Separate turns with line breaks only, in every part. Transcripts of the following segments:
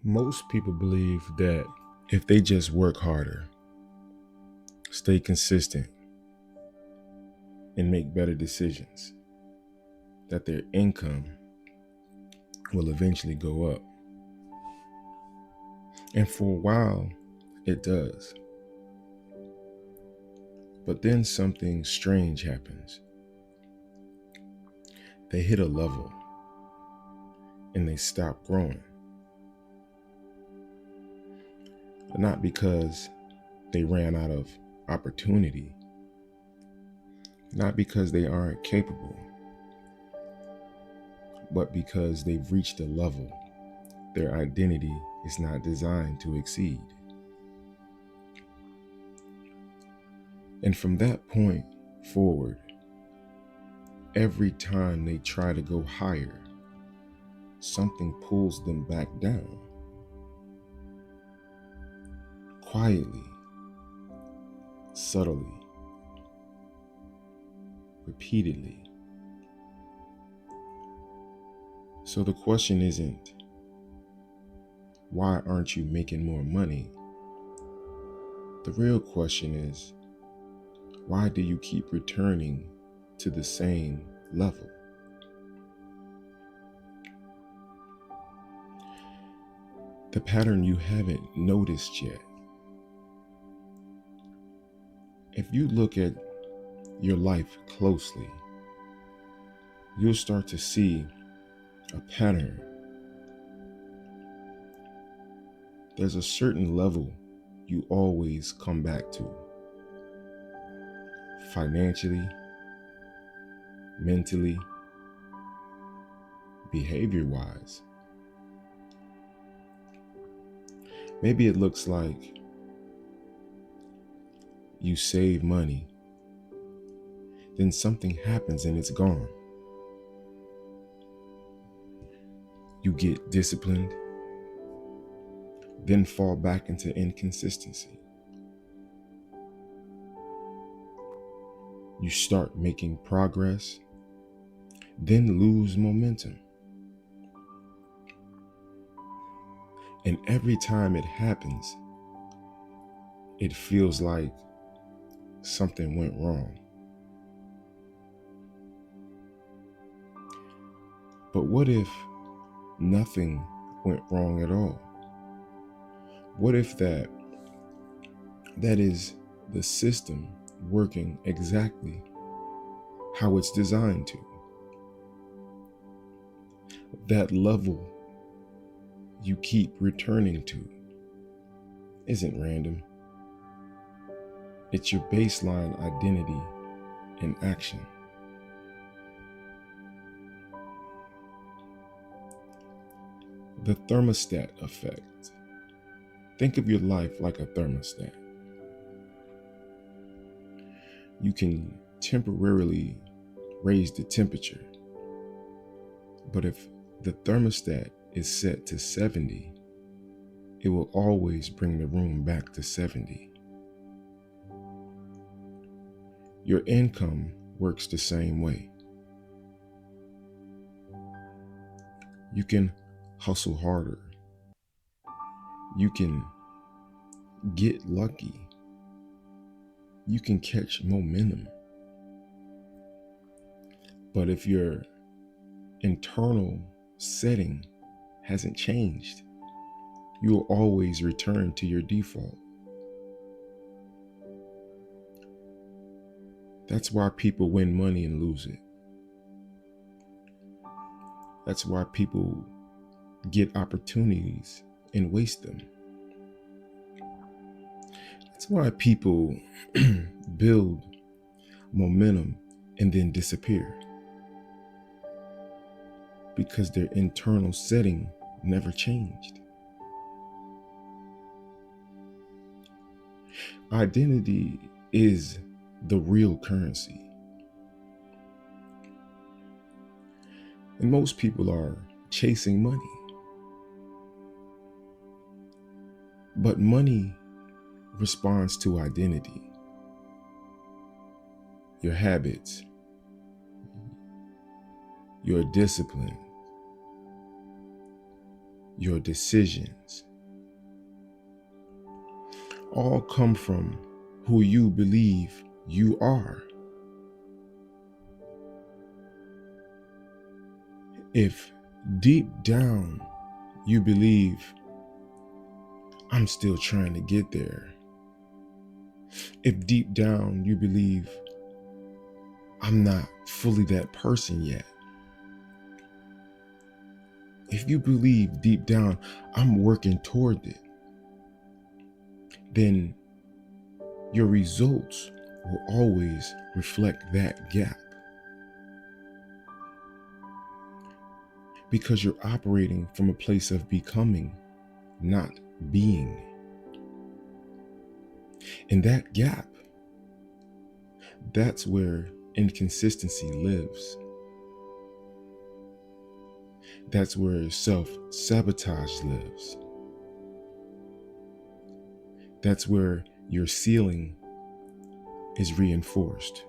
Most people believe that if they just work harder, stay consistent, and make better decisions, that their income will eventually go up. And for a while, it does. But then something strange happens. They hit a level and they stop growing. Not because they ran out of opportunity, not because they aren't capable, but because they've reached a level their identity is not designed to exceed. And from that point forward, every time they try to go higher, something pulls them back down. Quietly, subtly, repeatedly. So the question isn't, why aren't you making more money? The real question is, why do you keep returning to the same level? The pattern you haven't noticed yet. If you look at your life closely, you'll start to see a pattern. There's a certain level you always come back to. Financially, mentally, behavior-wise. Maybe it looks like you save money, then something happens and it's gone. You get disciplined, then fall back into inconsistency. You start making progress, then lose momentum. And every time it happens, it feels like something went wrong. But what if nothing went wrong at all? What if that is the system working exactly how it's designed to? That level you keep returning to isn't random. It's your baseline identity in action. The thermostat effect. Think of your life like a thermostat. You can temporarily raise the temperature, but if the thermostat is set to 70, it will always bring the room back to 70. Your income works the same way. You can hustle harder. You can get lucky. You can catch momentum. But if your internal setting hasn't changed, you will always return to your default. That's why people win money and lose it. That's why people get opportunities and waste them. That's why people build momentum and then disappear. Because their internal setting never changed. Identity is the real currency. And most people are chasing money. But money responds to identity, your habits, your discipline, your decisions, all come from who you believe you are. If deep down you believe, I'm still trying to get there, if deep down you believe, I'm not fully that person yet, if you believe deep down, I'm working toward it, then your results will always reflect that gap, because you're operating from a place of becoming, not being. And that gap, that's where inconsistency lives. That's where self-sabotage lives. That's where your ceiling is reinforced.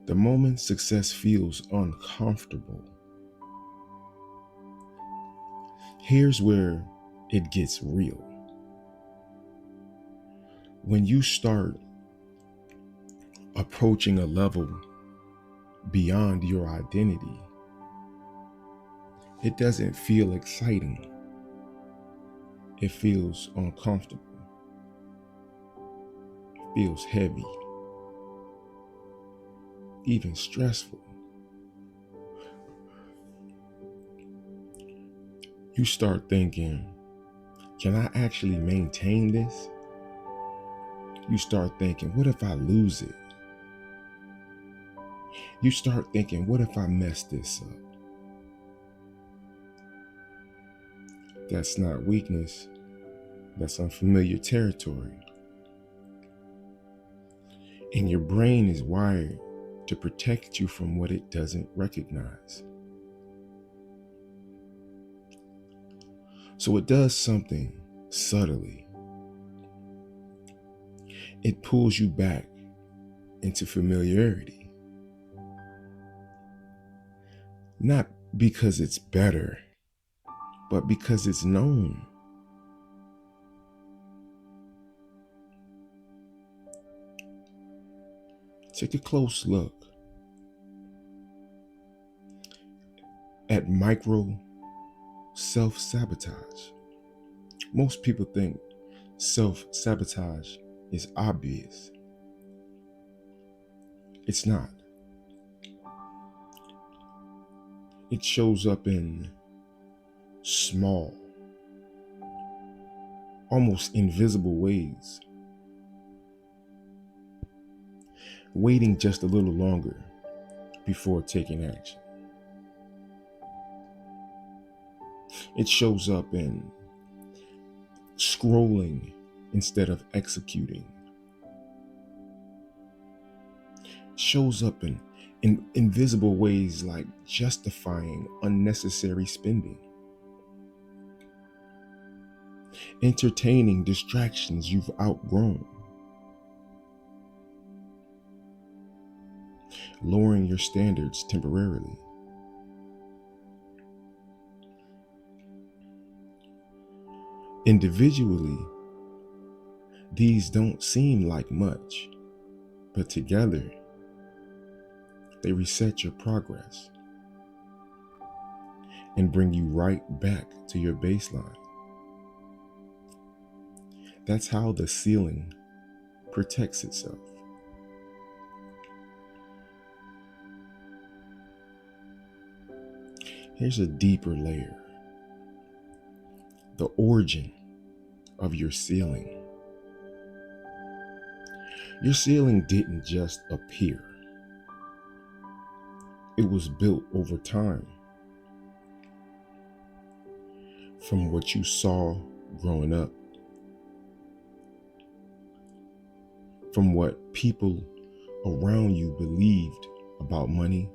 The moment success feels uncomfortable, here's where it gets real. When you start approaching a level beyond your identity, it doesn't feel exciting. It feels uncomfortable. It feels heavy, even stressful. You start thinking, can I actually maintain this? You start thinking, what if I lose it? You start thinking, what if I mess this up? That's not weakness. That's unfamiliar territory. And your brain is wired to protect you from what it doesn't recognize. So it does something subtly. It pulls you back into familiarity. Not because it's better, but because it's known. Take a close look at micro self-sabotage. Most people think self-sabotage is obvious. It's not. It shows up in small, almost invisible ways. Waiting just a little longer before taking action. It shows up in scrolling instead of executing. It shows up in invisible ways like justifying unnecessary spending, entertaining distractions you've outgrown, lowering your standards temporarily. Individually, these don't seem like much, but together, they reset your progress and bring you right back to your baseline. That's how the ceiling protects itself. Here's a deeper layer. The origin of your ceiling. Your ceiling didn't just appear. It was built over time. From what you saw growing up, from what people around you believed about money,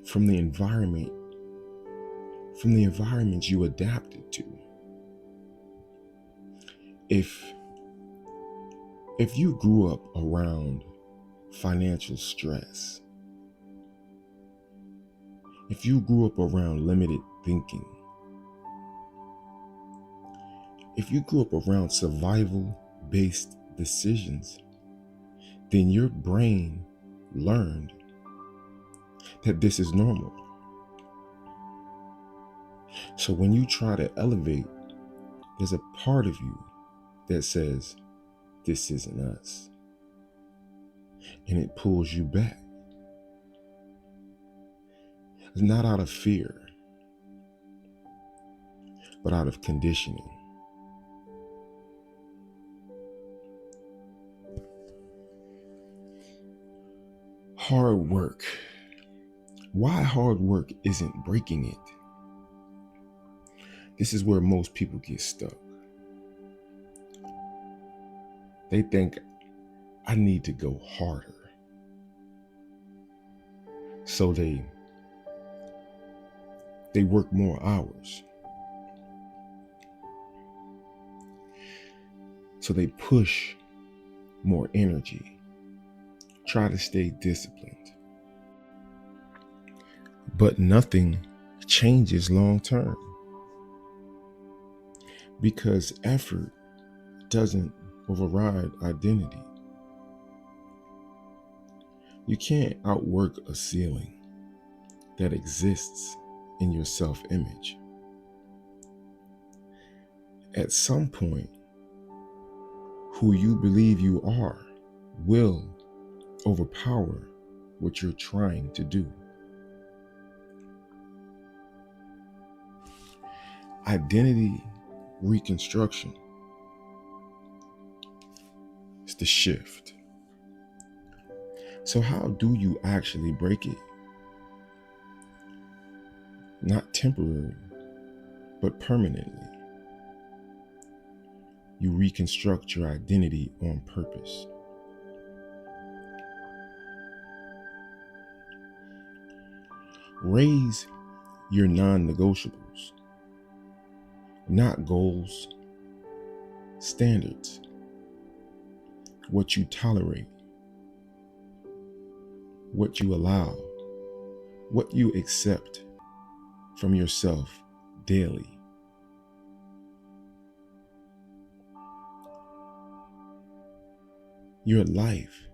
from the environments you adapted to. If you grew up around financial stress, If you grew up around limited thinking, if you grew up around survival-based decisions, then your brain learned that this is normal. So when you try to elevate, there's a part of you that says, this isn't us. And it pulls you back. It's not out of fear, but out of conditioning. Hard work. Why hard work isn't breaking it? This is where most people get stuck. They think, I need to go harder. So they work more hours. So they push more energy, try to stay disciplined. But nothing changes long term because effort doesn't override identity. You can't outwork a ceiling that exists in your self-image. At some point, who you believe you are will overpower what you're trying to do. Identity reconstruction is the shift. So how do you actually break it? Not temporarily, but permanently. You reconstruct your identity on purpose. Raise your non-negotiables, not goals, standards, what you tolerate, what you allow, what you accept from yourself daily. Your life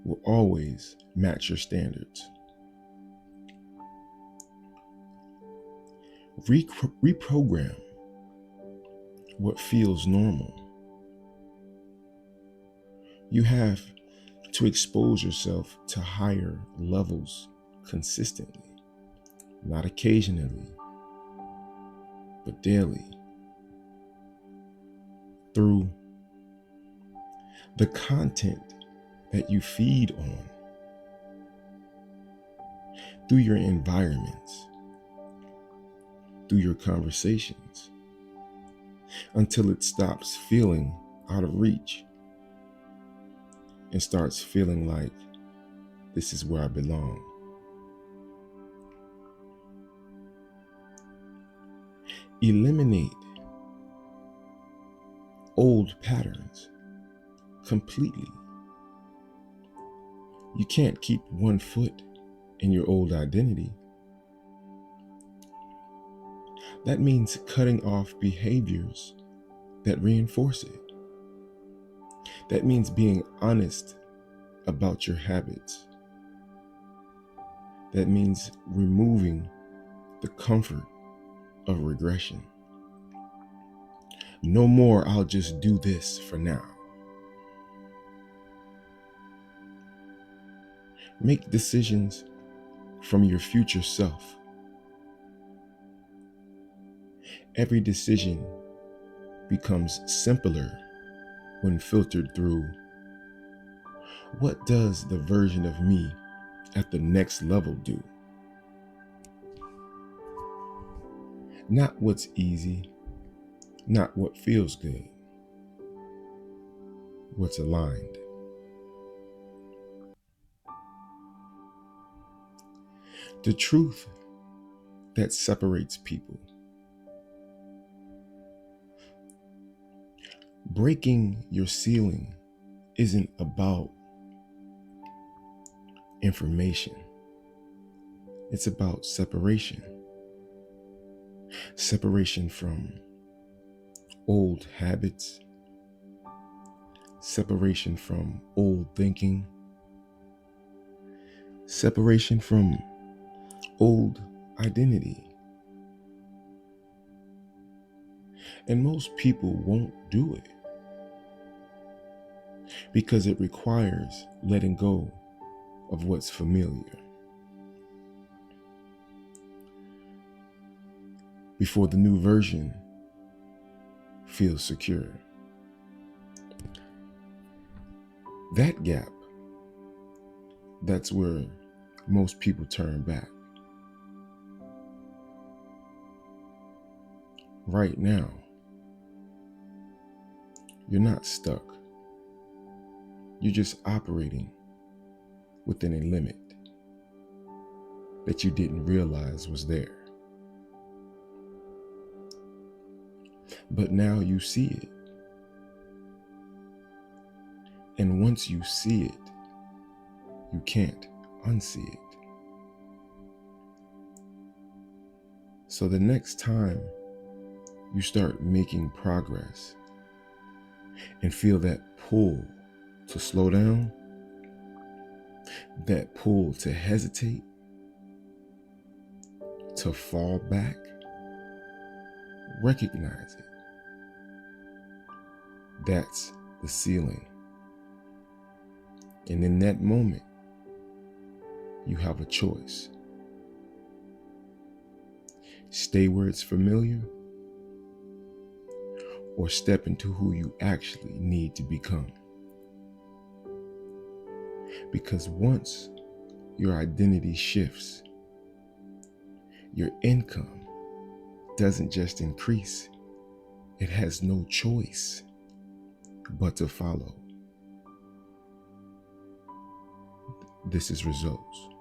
will always match your standards. Reprogram what feels normal. You have to expose yourself to higher levels consistently, not occasionally, but daily, through the content that you feed on, through your environments, through your conversations, until it stops feeling out of reach and starts feeling like this is where I belong. Eliminate old patterns completely. You can't keep one foot in your old identity. That means cutting off behaviors that reinforce it. That means being honest about your habits. That means removing the comfort of regression. No more, I'll just do this for now. Make decisions from your future self. Every decision becomes simpler when filtered through, what does the version of me at the next level do? Not what's easy, not what feels good, what's aligned. The truth that separates people. Breaking your ceiling isn't about information. It's about separation. Separation from old habits, separation from old thinking, separation from old identity. And most people won't do it because it requires letting go of what's familiar before the new version feels secure. That gap, that's where most people turn back. Right now, you're not stuck. You're just operating within a limit that you didn't realize was there. But now you see it. And once you see it, you can't unsee it. So the next time you start making progress and feel that pull to slow down, that pull to hesitate, to fall back, recognize it. That's the ceiling. And in that moment, you have a choice. Stay where it's familiar, or step into who you actually need to become. Because once your identity shifts, your income doesn't just increase, it has no choice but to follow. This is Results.